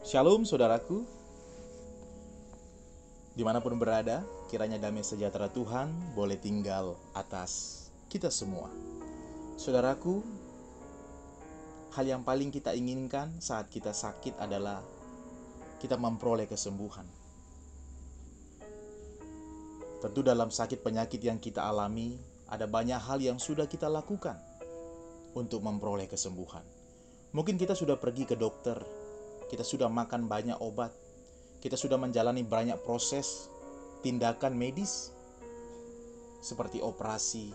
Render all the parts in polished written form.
Shalom saudaraku, dimanapun berada, kiranya damai sejahtera Tuhan boleh tinggal atas kita semua. Saudaraku, hal yang paling kita inginkan saat kita sakit adalah kita memperoleh kesembuhan. Tentu dalam sakit penyakit yang kita alami, ada banyak hal yang sudah kita lakukan untuk memperoleh kesembuhan. Mungkin kita sudah pergi ke dokter, kita sudah makan banyak obat, kita sudah menjalani banyak proses tindakan medis seperti operasi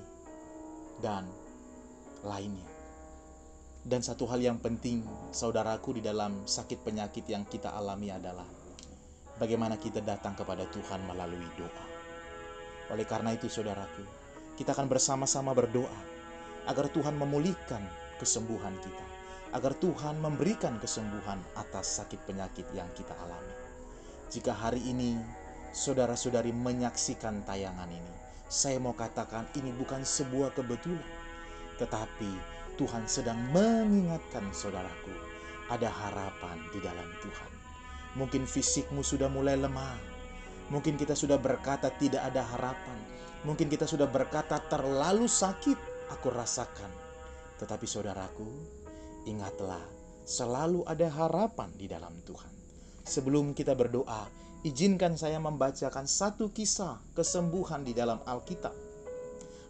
dan lainnya. Dan satu hal yang penting, saudaraku, di dalam sakit penyakit yang kita alami adalah bagaimana kita datang kepada Tuhan melalui doa. Oleh karena itu, saudaraku, kita akan bersama-sama berdoa agar Tuhan memulihkan kesembuhan kita, agar Tuhan memberikan kesembuhan atas sakit penyakit yang kita alami. Jika hari ini saudara-saudari menyaksikan tayangan ini, saya mau katakan ini bukan sebuah kebetulan, tetapi Tuhan sedang mengingatkan saudaraku, ada harapan di dalam Tuhan. Mungkin fisikmu sudah mulai lemah, mungkin kita sudah berkata tidak ada harapan, mungkin kita sudah berkata terlalu sakit aku rasakan. Tetapi saudaraku, ingatlah, selalu ada harapan di dalam Tuhan. Sebelum kita berdoa, izinkan saya membacakan satu kisah kesembuhan di dalam Alkitab.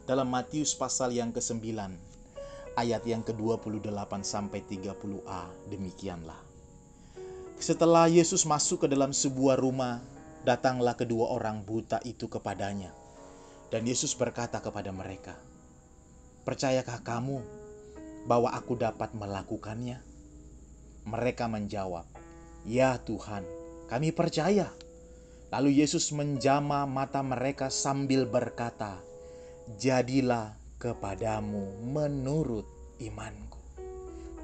Dalam Matius pasal yang ke-9, ayat yang ke-28 sampai 30a, demikianlah. Setelah Yesus masuk ke dalam sebuah rumah, datanglah kedua orang buta itu kepadanya. Dan Yesus berkata kepada mereka, "Percayakah kamu bahwa aku dapat melakukannya?" Mereka menjawab, "Ya Tuhan, kami percaya." Lalu Yesus menjamah mata mereka sambil berkata, "Jadilah kepadamu menurut imanku."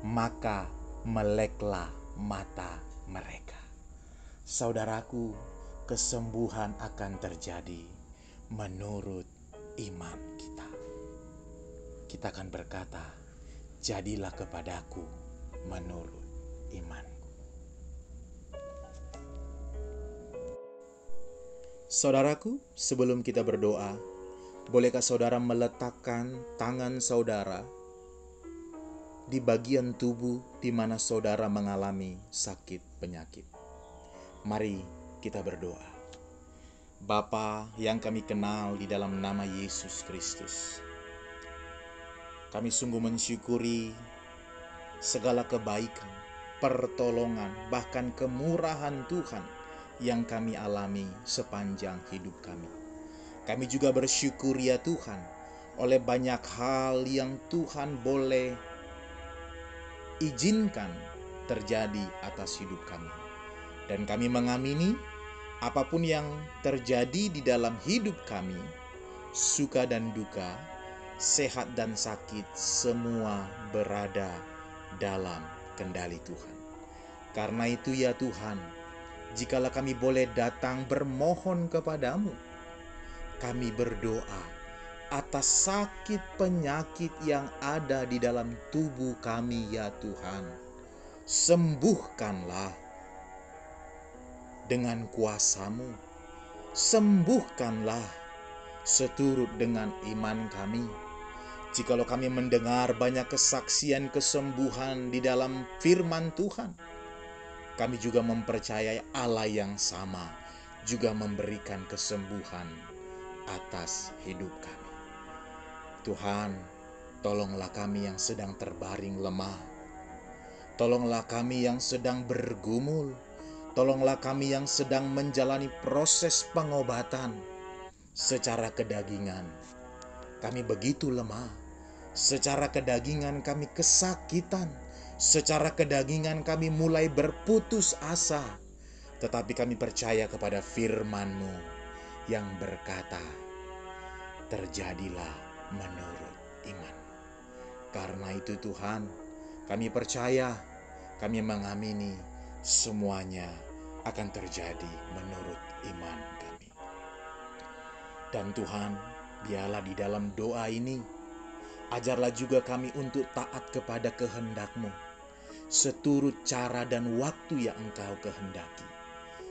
Maka meleklah mata mereka. Saudaraku, kesembuhan akan terjadi menurut iman kita. Kita akan berkata, "Jadilah kepadaku menurut imanku." Saudaraku, sebelum kita berdoa, bolehkah saudara meletakkan tangan saudara di bagian tubuh di mana saudara mengalami sakit penyakit? Mari kita berdoa. Bapa yang kami kenal di dalam nama Yesus Kristus, kami sungguh mensyukuri segala kebaikan, pertolongan, bahkan kemurahan Tuhan yang kami alami sepanjang hidup kami. Kami juga bersyukur ya Tuhan, oleh banyak hal yang Tuhan boleh izinkan terjadi atas hidup kami. Dan kami mengamini apapun yang terjadi di dalam hidup kami, suka dan duka, sehat dan sakit, semua berada dalam kendali Tuhan. Karena itu ya Tuhan, jikalau kami boleh datang bermohon kepadamu, kami berdoa atas sakit penyakit yang ada di dalam tubuh kami ya Tuhan. Sembuhkanlah dengan kuasa-Mu. Sembuhkanlah seturut dengan iman kami. Jikalau kami mendengar banyak kesaksian kesembuhan di dalam firman Tuhan, kami juga mempercayai Allah yang sama juga memberikan kesembuhan atas hidup kami. Tuhan, tolonglah kami yang sedang terbaring lemah. Tolonglah kami yang sedang bergumul. Tolonglah kami yang sedang menjalani proses pengobatan secara kedagingan. Kami begitu lemah. Secara kedagingan kami kesakitan. Secara kedagingan kami mulai berputus asa, tetapi kami percaya kepada firman-Mu yang berkata, terjadilah menurut iman. Karena itu Tuhan, kami percaya, kami mengamini semuanya akan terjadi menurut iman kami. Dan Tuhan, biarlah di dalam doa ini, ajarlah juga kami untuk taat kepada kehendak-Mu. seturut cara dan waktu yang Engkau kehendaki,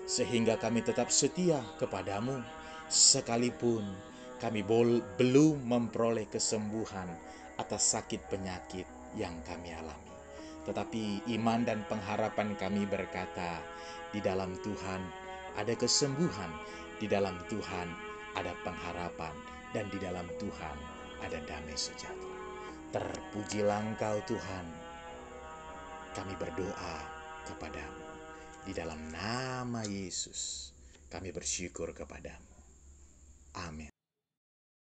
sehingga kami tetap setia kepadamu, sekalipun kami belum memperoleh kesembuhan atas sakit penyakit yang kami alami. Tetapi iman dan pengharapan kami berkata, di dalam Tuhan ada kesembuhan, di dalam Tuhan ada pengharapan, dan di dalam Tuhan ada damai sejahtera. Terpujilah Engkau Tuhan. Kami berdoa kepadamu. Di dalam nama Yesus, kami bersyukur kepadamu. Amin.